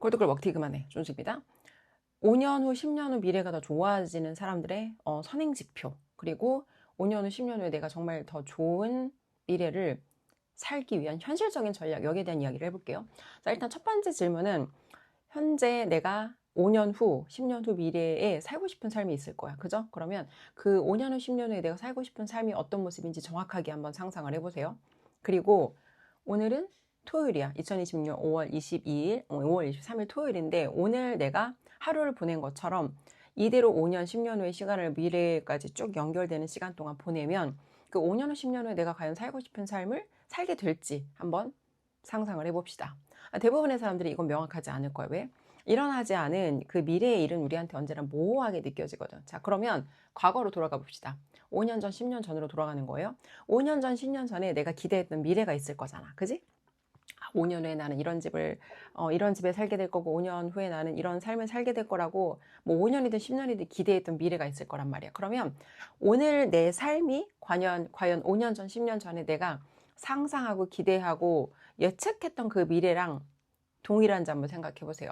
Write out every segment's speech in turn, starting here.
골드글 먹튀 그만해. 존식입니다. 5년 후, 10년 후 미래가 더 좋아지는 사람들의 선행 지표, 그리고 5년 후, 10년 후에 내가 정말 더 좋은 미래를 살기 위한 현실적인 전략, 여기에 대한 이야기를 해볼게요. 자, 일단 첫 번째 질문은 현재 내가 5년 후, 10년 후 미래에 살고 싶은 삶이 있을 거야. 그죠? 그러면 그 5년 후, 10년 후에 내가 살고 싶은 삶이 어떤 모습인지 정확하게 한번 상상을 해보세요. 그리고 오늘은 토요일이야. 2026년 5월 22일, 5월 23일 토요일인데 오늘 내가 하루를 보낸 것처럼 이대로 5년, 10년 후의 시간을 미래까지 쭉 연결되는 시간 동안 보내면 그 5년 후, 10년 후에 내가 과연 살고 싶은 삶을 살게 될지 한번 상상을 해봅시다. 대부분의 사람들이 이건 명확하지 않을 거예요. 왜? 일어나지 않은 그 미래의 일은 우리한테 언제나 모호하게 느껴지거든. 자, 그러면 과거로 돌아가 봅시다. 5년 전, 10년 전으로 돌아가는 거예요. 5년 전, 10년 전에 내가 기대했던 미래가 있을 거잖아. 그지? 5년 후에 나는 이런 집에 살게 될 거고, 5년 후에 나는 이런 삶을 살게 될 거라고, 뭐 5년이든 10년이든 기대했던 미래가 있을 거란 말이야. 그러면 오늘 내 삶이 과연 5년 전, 10년 전에 내가 상상하고 기대하고 예측했던 그 미래랑 동일한지 한번 생각해 보세요.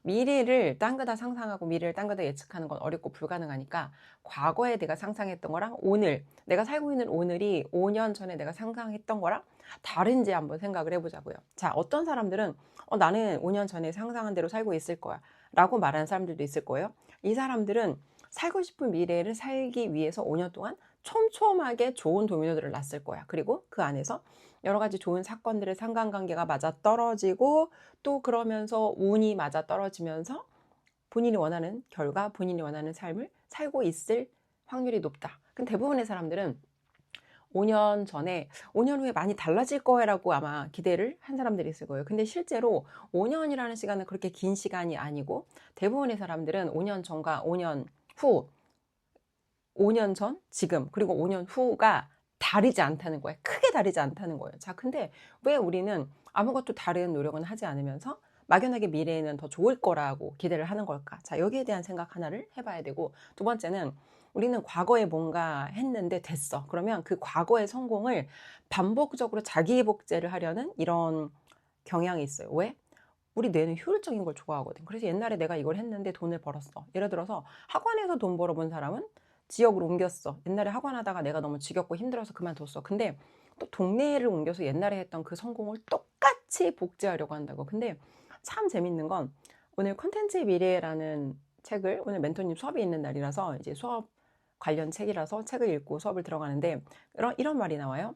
미래를 딴 거다 상상하고 미래를 딴 거다 예측하는 건 어렵고 불가능하니까 과거에 내가 상상했던 거랑 오늘, 내가 살고 있는 오늘이 5년 전에 내가 상상했던 거랑 다른지 한번 생각을 해보자고요. 자, 어떤 사람들은 나는 5년 전에 상상한 대로 살고 있을 거야 라고 말하는 사람들도 있을 거예요. 이 사람들은 살고 싶은 미래를 살기 위해서 5년 동안 촘촘하게 좋은 도미노들을 놨을 거야. 그리고 그 안에서 여러 가지 좋은 사건들의 상관관계가 맞아 떨어지고 또 그러면서 운이 맞아 떨어지면서 본인이 원하는 결과, 본인이 원하는 삶을 살고 있을 확률이 높다. 근데 대부분의 사람들은 5년 전에 5년 후에 많이 달라질 거라고 아마 기대를 한 사람들이 있을 거예요. 근데 실제로 5년이라는 시간은 그렇게 긴 시간이 아니고 대부분의 사람들은 5년 전과 5년 후, 5년 전, 지금, 그리고 5년 후가 다르지 않다는 거예요. 크게 다르지 않다는 거예요. 자, 근데 왜 우리는 아무것도 다른 노력은 하지 않으면서 막연하게 미래에는 더 좋을 거라고 기대를 하는 걸까? 자, 여기에 대한 생각 하나를 해봐야 되고, 두 번째는 우리는 과거에 뭔가 했는데 됐어. 그러면 그 과거의 성공을 반복적으로 자기 복제를 하려는 이런 경향이 있어요. 왜? 우리 뇌는 효율적인 걸 좋아하거든. 그래서 옛날에 내가 이걸 했는데 돈을 벌었어. 예를 들어서 학원에서 돈 벌어본 사람은 지역으로 옮겼어. 옛날에 학원 하다가 내가 너무 지겹고 힘들어서 그만뒀어. 근데 또 동네를 옮겨서 옛날에 했던 그 성공을 똑같이 복제하려고 한다고. 근데 참 재밌는 건 오늘 콘텐츠의 미래라는 책을, 오늘 멘토님 수업이 있는 날이라서 이제 수업 관련 책이라서 책을 읽고 수업을 들어가는데 이런 말이 나와요.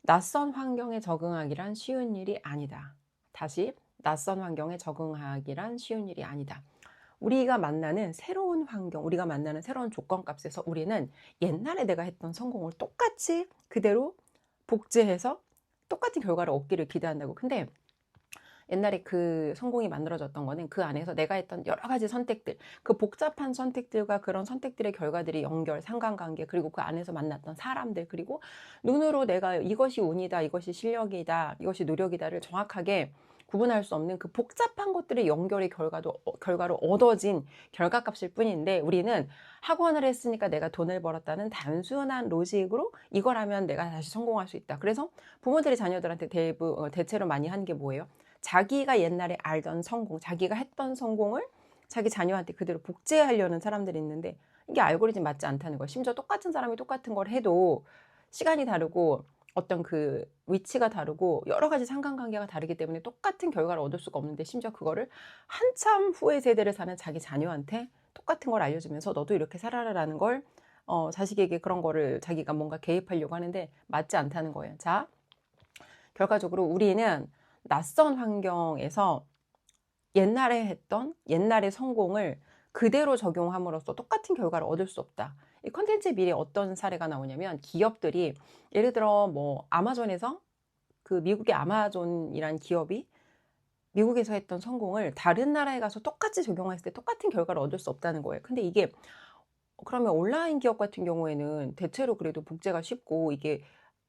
낯선 환경에 적응하기란 쉬운 일이 아니다. 다시, 낯선 환경에 적응하기란 쉬운 일이 아니다. 우리가 만나는 새로운 환경, 우리가 만나는 새로운 조건값에서 우리는 옛날에 내가 했던 성공을 똑같이 그대로 복제해서 똑같은 결과를 얻기를 기대한다고. 근데 옛날에 그 성공이 만들어졌던 거는 그 안에서 내가 했던 여러 가지 선택들, 그 복잡한 선택들과 그런 선택들의 결과들이 연결, 상관관계, 그리고 그 안에서 만났던 사람들, 그리고 눈으로 내가 이것이 운이다, 이것이 실력이다, 이것이 노력이다를 정확하게 구분할 수 없는 그 복잡한 것들의 연결의 결과로 얻어진 결과값일 뿐인데, 우리는 학원을 했으니까 내가 돈을 벌었다는 단순한 로직으로 이걸 하면 내가 다시 성공할 수 있다. 그래서 부모들이 자녀들한테 대체로 많이 하는 게 뭐예요? 자기가 옛날에 알던 성공, 자기가 했던 성공을 자기 자녀한테 그대로 복제하려는 사람들이 있는데 이게 알고리즘 맞지 않다는 거예요. 심지어 똑같은 사람이 똑같은 걸 해도 시간이 다르고 어떤 그 위치가 다르고 여러 가지 상관관계가 다르기 때문에 똑같은 결과를 얻을 수가 없는데, 심지어 그거를 한참 후의 세대를 사는 자기 자녀한테 똑같은 걸 알려주면서 너도 이렇게 살아라라는 걸 자식에게 그런 거를 자기가 뭔가 개입하려고 하는데 맞지 않다는 거예요. 자, 결과적으로 우리는 낯선 환경에서 옛날에 했던 옛날의 성공을 그대로 적용함으로써 똑같은 결과를 얻을 수 없다. 이 컨텐츠의 미래에 어떤 사례가 나오냐면, 기업들이 예를 들어 뭐 아마존에서, 그 미국의 아마존이란 기업이 미국에서 했던 성공을 다른 나라에 가서 똑같이 적용했을 때 똑같은 결과를 얻을 수 없다는 거예요. 근데 이게 그러면 온라인 기업 같은 경우에는 대체로 그래도 복제가 쉽고 이게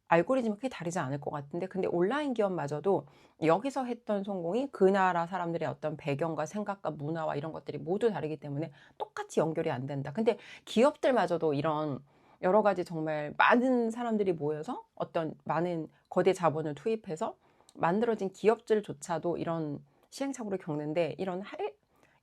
알고리즘이 크게 다르지 않을 것 같은데, 근데 온라인 기업마저도 여기서 했던 성공이 그 나라 사람들의 어떤 배경과 생각과 문화와 이런 것들이 모두 다르기 때문에 똑같이 연결이 안 된다. 근데 기업들마저도 이런 여러 가지 정말 많은 사람들이 모여서 어떤 많은 거대 자본을 투입해서 만들어진 기업들조차도 이런 시행착오를 겪는데 이런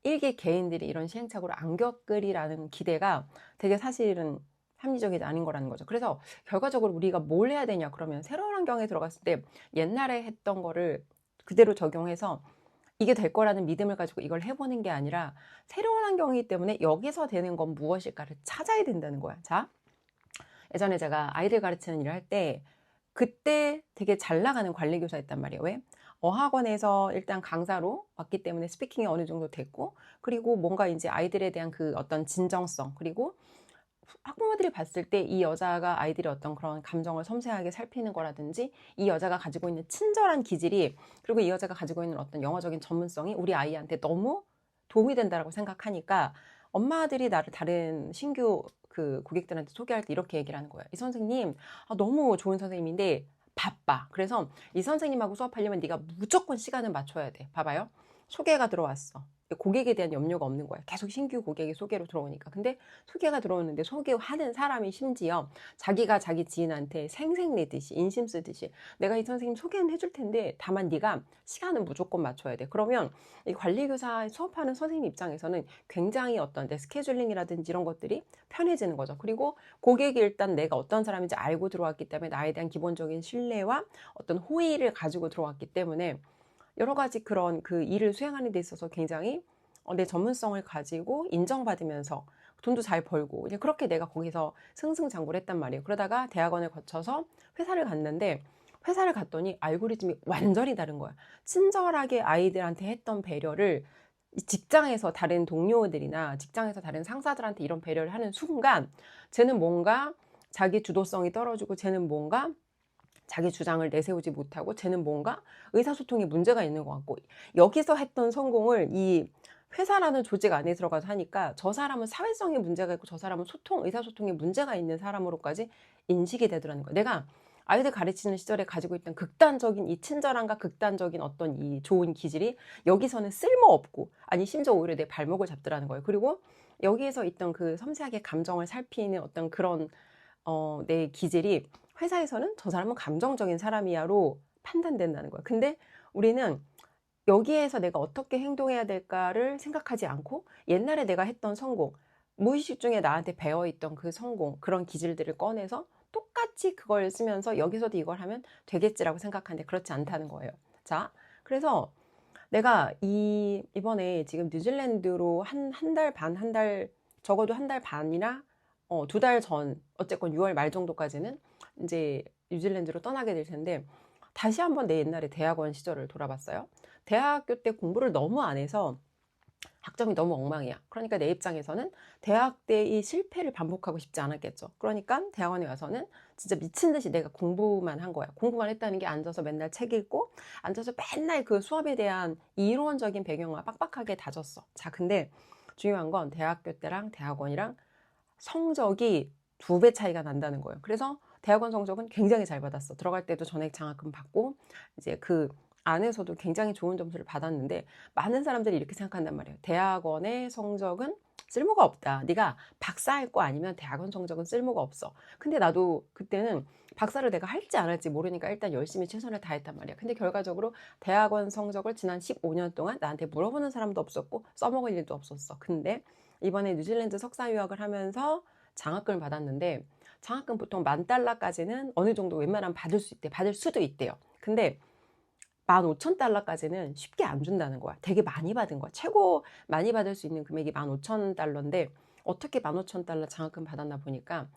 일개 개인들이 이런 시행착오를 안 겪으리라는 기대가 되게 사실은 합리적이지 않은 거라는 거죠. 그래서 결과적으로 우리가 뭘 해야 되냐 그러면 새로운 환경에 들어갔을 때 옛날에 했던 거를 그대로 적용해서 이게 될 거라는 믿음을 가지고 이걸 해보는 게 아니라 새로운 환경이기 때문에 여기서 되는 건 무엇일까를 찾아야 된다는 거야. 자, 예전에 제가 아이들 가르치는 일을 할 때 그때 되게 잘 나가는 관리교사였단 말이에요. 왜? 어학원에서 일단 강사로 왔기 때문에 스피킹이 어느 정도 됐고, 그리고 뭔가 이제 아이들에 대한 그 어떤 진정성, 그리고 학부모들이 봤을 때 이 여자가 아이들의 어떤 그런 감정을 섬세하게 살피는 거라든지 이 여자가 가지고 있는 친절한 기질이, 그리고 이 여자가 가지고 있는 어떤 영어적인 전문성이 우리 아이한테 너무 도움이 된다라고 생각하니까 엄마들이 나를 다른 신규 그 고객들한테 소개할 때 이렇게 얘기를 하는 거예요. 이 선생님 너무 좋은 선생님인데 바빠. 그래서 이 선생님하고 수업하려면 네가 무조건 시간을 맞춰야 돼. 봐봐요. 소개가 들어왔어. 고객에 대한 염려가 없는 거야. 계속 신규 고객이 소개로 들어오니까. 근데 소개가 들어오는데 소개하는 사람이 심지어 자기가 자기 지인한테 생색내듯이 인심 쓰듯이 내가 이 선생님 소개는 해줄 텐데 다만 네가 시간은 무조건 맞춰야 돼. 그러면 이 관리교사 수업하는 선생님 입장에서는 굉장히 어떤 내 스케줄링이라든지 이런 것들이 편해지는 거죠. 그리고 고객이 일단 내가 어떤 사람인지 알고 들어왔기 때문에 나에 대한 기본적인 신뢰와 어떤 호의를 가지고 들어왔기 때문에 여러 가지 그런 그 일을 수행하는 데 있어서 굉장히 내 전문성을 가지고 인정받으면서 돈도 잘 벌고 이제 그렇게 내가 거기서 승승장구를 했단 말이에요. 그러다가 대학원을 거쳐서 회사를 갔는데 회사를 갔더니 알고리즘이 완전히 다른 거야. 친절하게 아이들한테 했던 배려를 직장에서 다른 동료들이나 직장에서 다른 상사들한테 이런 배려를 하는 순간 쟤는 뭔가 자기 주도성이 떨어지고 쟤는 뭔가 자기 주장을 내세우지 못하고 쟤는 뭔가 의사소통에 문제가 있는 것 같고 여기서 했던 성공을 이 회사라는 조직 안에 들어가서 하니까 저 사람은 사회성에 문제가 있고 저 사람은 의사소통에 문제가 있는 사람으로까지 인식이 되더라는 거예요. 내가 아이들 가르치는 시절에 가지고 있던 극단적인 이 친절함과 극단적인 어떤 이 좋은 기질이 여기서는 쓸모없고 아니 심지어 오히려 내 발목을 잡더라는 거예요. 그리고 여기에서 있던 그 섬세하게 감정을 살피는 어떤 그런 내 기질이 회사에서는 저 사람은 감정적인 사람이야로 판단된다는 거야. 근데 우리는 여기에서 내가 어떻게 행동해야 될까를 생각하지 않고 옛날에 내가 했던 성공, 무의식 중에 나한테 배어있던 그 성공, 그런 기질들을 꺼내서 똑같이 그걸 쓰면서 여기서도 이걸 하면 되겠지라고 생각하는데 그렇지 않다는 거예요. 자, 그래서 내가 이번에 지금 뉴질랜드로 한 달 반, 적어도 한 달 반이나 2달 전, 어쨌건 6월 말 정도까지는 이제 뉴질랜드로 떠나게 될 텐데 다시 한번 내 옛날에 대학원 시절을 돌아봤어요. 대학교 때 공부를 너무 안 해서 학점이 너무 엉망이야. 그러니까 내 입장에서는 대학 때의 실패를 반복하고 싶지 않았겠죠. 그러니까 대학원에 와서는 진짜 미친 듯이 내가 공부만 한 거야. 공부만 했다는 게 앉아서 맨날 책 읽고 앉아서 맨날 그 수업에 대한 이론적인 배경만 빡빡하게 다졌어. 자, 근데 중요한 건 대학교 때랑 대학원이랑 성적이 2배 차이가 난다는 거예요. 그래서 대학원 성적은 굉장히 잘 받았어. 들어갈 때도 전액 장학금 받고 이제 그 안에서도 굉장히 좋은 점수를 받았는데 많은 사람들이 이렇게 생각한단 말이에요. 대학원의 성적은 쓸모가 없다. 네가 박사할 거 아니면 대학원 성적은 쓸모가 없어. 근데 나도 그때는 박사를 내가 할지 안 할지 모르니까 일단 열심히 최선을 다했단 말이야. 근데 결과적으로 대학원 성적을 지난 15년 동안 나한테 물어보는 사람도 없었고 써먹을 일도 없었어. 근데 이번에 뉴질랜드 석사 유학을 하면서 장학금을 받았는데 장학금 보통 $10,000까지는 어느 정도 웬만하면 받을 수도 있대요. 근데 $15,000까지는 쉽게 안 준다는 거야. 되게 많이 받은 거야. 최고 많이 받을 수 있는 금액이 $15,000인데 어떻게 $15,000 장학금 받았나 보니까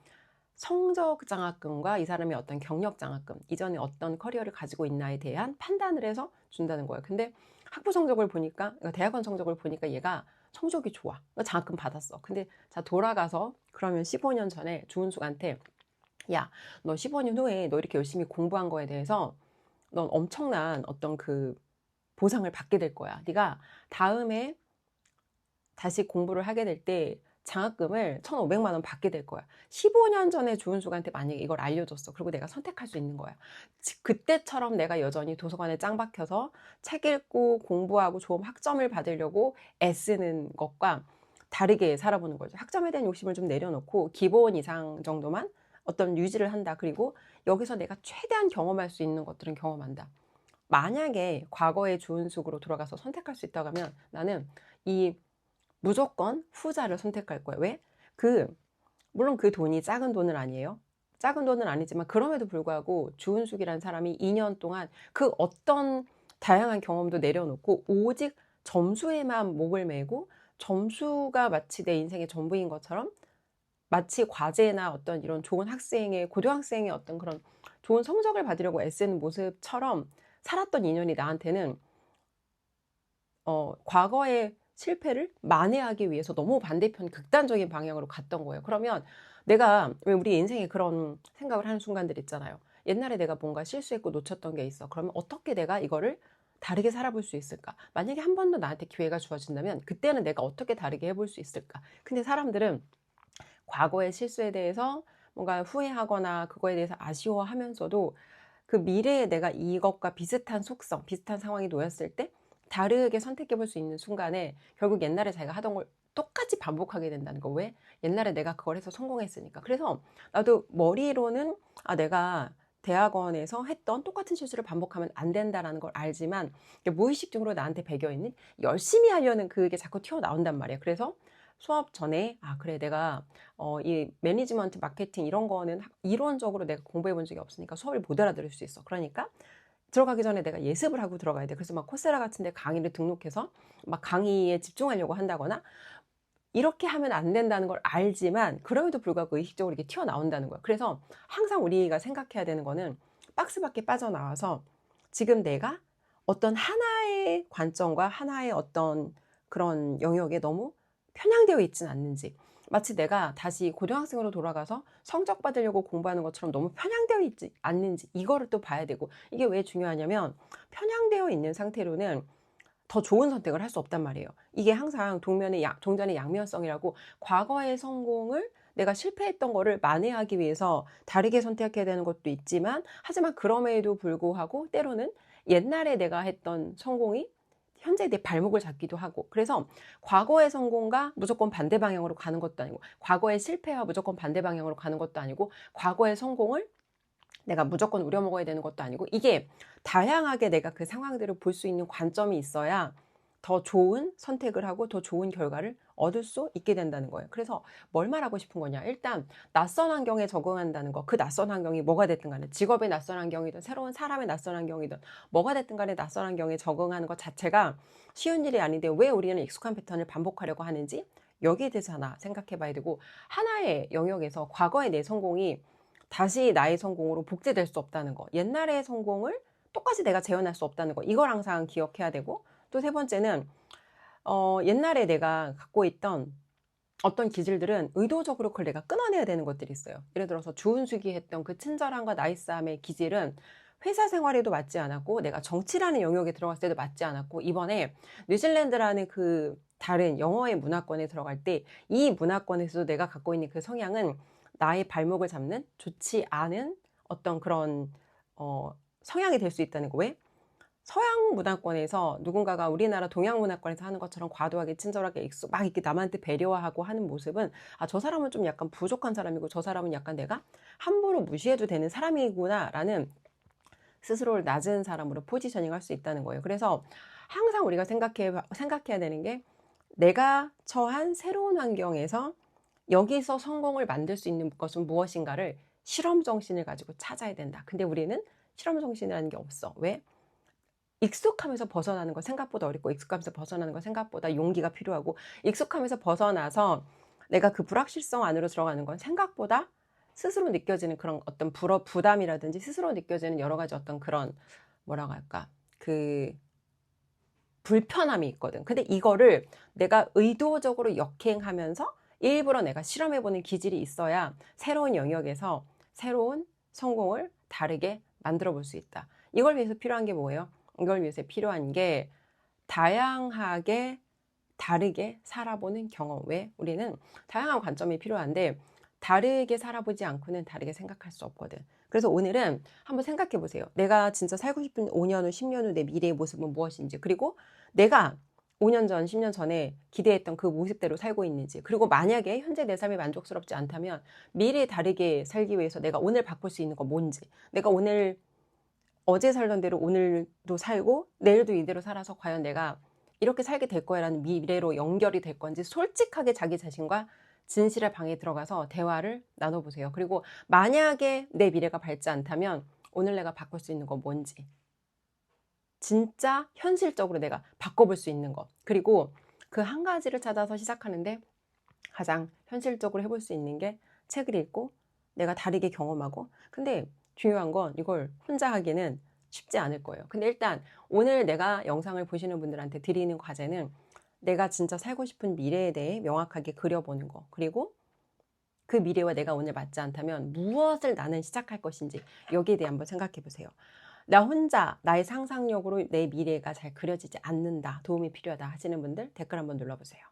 성적 장학금과 이 사람의 어떤 경력 장학금, 이전에 어떤 커리어를 가지고 있나에 대한 판단을 해서 준다는 거예요. 근데 학부 성적을 보니까, 대학원 성적을 보니까 얘가 성적이 좋아. 장학금 받았어. 근데 자, 돌아가서 그러면 15년 전에 주은숙한테 야, 너 15년 후에 너 이렇게 열심히 공부한 거에 대해서 넌 엄청난 어떤 그 보상을 받게 될 거야. 네가 다음에 다시 공부를 하게 될 때 장학금을 1,500만 원 받게 될 거야. 15년 전에 주은숙한테 만약에 이걸 알려줬어. 그리고 내가 선택할 수 있는 거야. 그때처럼 내가 여전히 도서관에 짱 박혀서 책 읽고 공부하고 좋은 학점을 받으려고 애쓰는 것과 다르게 살아보는 거죠. 학점에 대한 욕심을 좀 내려놓고 기본 이상 정도만 어떤 유지를 한다. 그리고 여기서 내가 최대한 경험할 수 있는 것들은 경험한다. 만약에 과거의 주은숙으로 돌아가서 선택할 수 있다고 하면 나는 이 무조건 후자를 선택할 거예요. 왜? 물론 그 돈이 작은 돈은 아니에요. 작은 돈은 아니지만 그럼에도 불구하고 주은숙이라는 사람이 2년 동안 그 어떤 다양한 경험도 내려놓고 오직 점수에만 목을 매고 점수가 마치 내 인생의 전부인 것처럼 마치 과제나 어떤 이런 좋은 학생의 고등학생의 어떤 그런 좋은 성적을 받으려고 애쓰는 모습처럼 살았던 인연이 나한테는 과거의 실패를 만회하기 위해서 너무 반대편 극단적인 방향으로 갔던 거예요. 그러면 내가 왜 우리 인생에 그런 생각을 하는 순간들 있잖아요. 옛날에 내가 뭔가 실수했고 놓쳤던 게 있어. 그러면 어떻게 내가 이거를 다르게 살아볼 수 있을까? 만약에 한 번 더 나한테 기회가 주어진다면 그때는 내가 어떻게 다르게 해볼 수 있을까? 근데 사람들은 과거의 실수에 대해서 뭔가 후회하거나 그거에 대해서 아쉬워하면서도 그 미래에 내가 이것과 비슷한 속성, 비슷한 상황이 놓였을 때 다르게 선택해 볼 수 있는 순간에 결국 옛날에 자기가 하던 걸 똑같이 반복하게 된다는 거. 왜? 옛날에 내가 그걸 해서 성공했으니까. 그래서 나도 머리로는 내가 대학원에서 했던 똑같은 실수를 반복하면 안 된다라는 걸 알지만 무의식적으로 나한테 배겨 있는 열심히 하려는 그게 자꾸 튀어나온단 말이야. 그래서 수업 전에 그래 내가 이 매니지먼트 마케팅 이런 거는 이론적으로 내가 공부해 본 적이 없으니까 수업을 못 알아들을 수 있어. 그러니까 들어가기 전에 내가 예습을 하고 들어가야 돼. 그래서 막 코세라 같은 데 강의를 등록해서 막 강의에 집중하려고 한다거나 이렇게 하면 안 된다는 걸 알지만 그럼에도 불구하고 의식적으로 이게 튀어나온다는 거야. 그래서 항상 우리가 생각해야 되는 거는 박스 밖에 빠져나와서 지금 내가 어떤 하나의 관점과 하나의 어떤 그런 영역에 너무 편향되어 있진 않는지, 마치 내가 다시 고등학생으로 돌아가서 성적 받으려고 공부하는 것처럼 너무 편향되어 있지 않는지 이거를 또 봐야 되고, 이게 왜 중요하냐면 편향되어 있는 상태로는 더 좋은 선택을 할 수 없단 말이에요. 이게 항상 동전의 양면성이라고, 과거의 성공을 내가 실패했던 거를 만회하기 위해서 다르게 선택해야 되는 것도 있지만, 하지만 그럼에도 불구하고 때로는 옛날에 내가 했던 성공이 현재 내 발목을 잡기도 하고, 그래서 과거의 성공과 무조건 반대 방향으로 가는 것도 아니고, 과거의 실패와 무조건 반대 방향으로 가는 것도 아니고, 과거의 성공을 내가 무조건 우려먹어야 되는 것도 아니고, 이게 다양하게 내가 그 상황들을 볼 수 있는 관점이 있어야 더 좋은 선택을 하고 더 좋은 결과를 얻을 수 있게 된다는 거예요. 그래서 뭘 말하고 싶은 거냐, 일단 낯선 환경에 적응한다는 거, 그 낯선 환경이 뭐가 됐든 간에, 직업의 낯선 환경이든 새로운 사람의 낯선 환경이든 뭐가 됐든 간에 낯선 환경에 적응하는 것 자체가 쉬운 일이 아닌데 왜 우리는 익숙한 패턴을 반복하려고 하는지, 여기에 대해서 하나 생각해 봐야 되고, 하나의 영역에서 과거의 내 성공이 다시 나의 성공으로 복제될 수 없다는 거, 옛날의 성공을 똑같이 내가 재현할 수 없다는 거, 이걸 항상 기억해야 되고, 또 세 번째는 옛날에 내가 갖고 있던 어떤 기질들은 의도적으로 그걸 내가 끊어내야 되는 것들이 있어요. 예를 들어서 주은숙이 했던 그 친절함과 나이스함의 기질은 회사 생활에도 맞지 않았고, 내가 정치라는 영역에 들어갔을 때도 맞지 않았고, 이번에 뉴질랜드라는 그 다른 영어의 문화권에 들어갈 때 이 문화권에서도 내가 갖고 있는 그 성향은 나의 발목을 잡는 좋지 않은 어떤 그런 성향이 될 수 있다는 거. 왜? 서양 문화권에서 누군가가 우리나라 동양 문화권에서 하는 것처럼 과도하게 친절하게 막 이렇게 남한테 배려하고 하는 모습은, 저 사람은 좀 약간 부족한 사람이고 저 사람은 약간 내가 함부로 무시해도 되는 사람이구나 라는, 스스로를 낮은 사람으로 포지셔닝 할 수 있다는 거예요. 그래서 항상 우리가 생각해야 되는 게, 내가 처한 새로운 환경에서 여기서 성공을 만들 수 있는 것은 무엇인가를 실험 정신을 가지고 찾아야 된다. 근데 우리는 실험 정신이라는 게 없어. 왜? 익숙하면서 벗어나는 거 생각보다 어렵고, 익숙하면서 벗어나는 거 생각보다 용기가 필요하고, 익숙하면서 벗어나서 내가 그 불확실성 안으로 들어가는 건 생각보다 스스로 느껴지는 그런 어떤 부담이라든지 스스로 느껴지는 여러 가지 어떤 그런, 뭐라고 할까, 그 불편함이 있거든. 근데 이거를 내가 의도적으로 역행하면서 일부러 내가 실험해보는 기질이 있어야 새로운 영역에서 새로운 성공을 다르게 만들어 볼 수 있다. 이걸 위해서 필요한 게 뭐예요? 이걸 위해서 필요한 게 다양하게 다르게 살아보는 경험. 왜? 우리는 다양한 관점이 필요한데 다르게 살아보지 않고는 다르게 생각할 수 없거든. 그래서 오늘은 한번 생각해 보세요. 내가 진짜 살고 싶은 5년 후, 10년 후 내 미래의 모습은 무엇인지, 그리고 내가 5년 전, 10년 전에 기대했던 그 모습대로 살고 있는지, 그리고 만약에 현재 내 삶이 만족스럽지 않다면 미래에 다르게 살기 위해서 내가 오늘 바꿀 수 있는 건 뭔지, 내가 오늘 어제 살던 대로 오늘도 살고 내일도 이대로 살아서 과연 내가 이렇게 살게 될 거야 라는 미래로 연결이 될 건지 솔직하게 자기 자신과 진실의 방에 들어가서 대화를 나눠보세요. 그리고 만약에 내 미래가 밝지 않다면 오늘 내가 바꿀 수 있는 건 뭔지, 진짜 현실적으로 내가 바꿔볼 수 있는 것, 그리고 그 한 가지를 찾아서 시작하는데 가장 현실적으로 해볼 수 있는 게 책을 읽고 내가 다르게 경험하고. 근데 중요한 건 이걸 혼자 하기는 쉽지 않을 거예요. 근데 일단 오늘 내가 영상을 보시는 분들한테 드리는 과제는 내가 진짜 살고 싶은 미래에 대해 명확하게 그려보는 거, 그리고 그 미래와 내가 오늘 맞지 않다면 무엇을 나는 시작할 것인지, 여기에 대해 한번 생각해 보세요. 나 혼자 나의 상상력으로 내 미래가 잘 그려지지 않는다, 도움이 필요하다 하시는 분들 댓글 한번 눌러보세요.